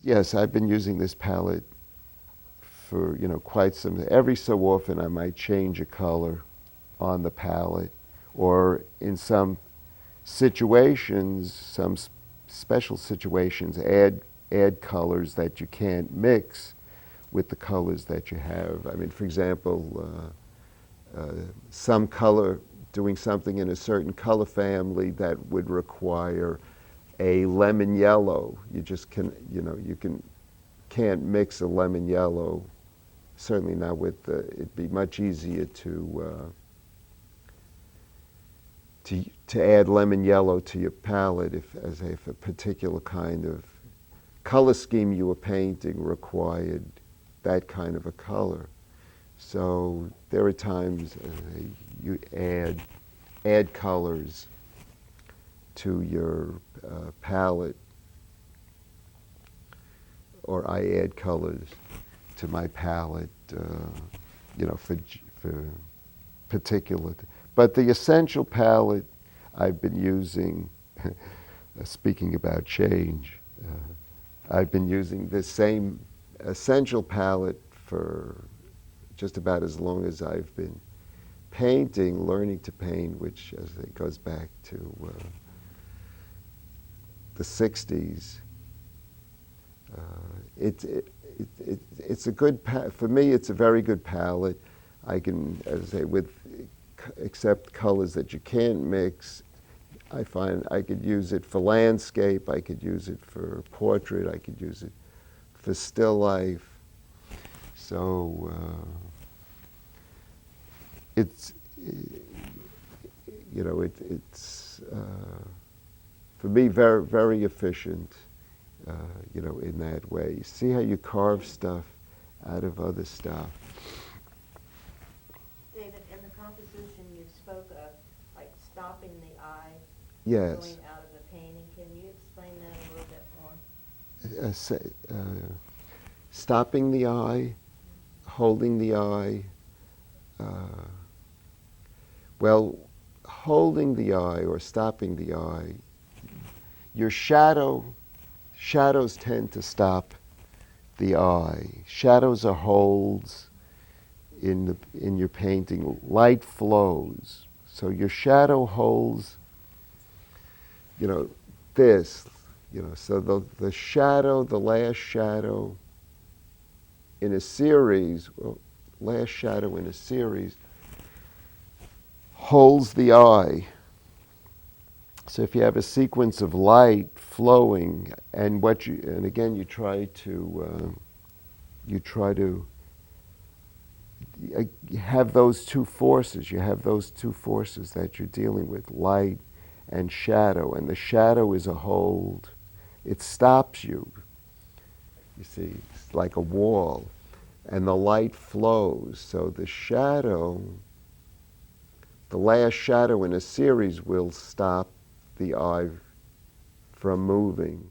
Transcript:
Yes, I've been using this palette for, quite some. Every so often I might change a color on the palette, or in some situations, special situations, add colors that you can't mix with the colors that you have. I mean, for example, some color, doing something in a certain color family that would require a lemon yellow. You just can, can't mix a lemon yellow. Certainly not with the. It'd be much easier to add lemon yellow to your palette if a particular kind of color scheme you were painting required that kind of a color. So there are times you add colors to your palette, or I add colors to my palette, for particular. But the essential palette I've been using, speaking about change, I've been using this same essential palette for just about as long as I've been painting, learning to paint, which as it goes back to the 60s. It's a good, for me, it's a very good palette. I can, as I say, accept colors that you can't mix. I find I could use it for landscape, I could use it for portrait, I could use it for still life. So it's, it's for me very, very efficient, in that way. See how you carve stuff out of other stuff. David, in the composition you spoke of, like stopping the eye, Yes. going out of the painting. Can you explain that a little bit more? Stopping the eye, holding the eye. Well, holding the eye or stopping the eye, your shadows tend to stop the eye. Shadows are holds in your painting. Light flows. So your shadow holds, this, so the shadow, the last shadow in a series, last shadow in a series holds the eye. So if you have a sequence of light flowing, and again you try to have those two forces. You have those two forces that you're dealing with, light and shadow, and the shadow is a hold. It stops you. You see, it's like a wall, and the light flows. So the shadow, the last shadow in a series will stop the eye from moving.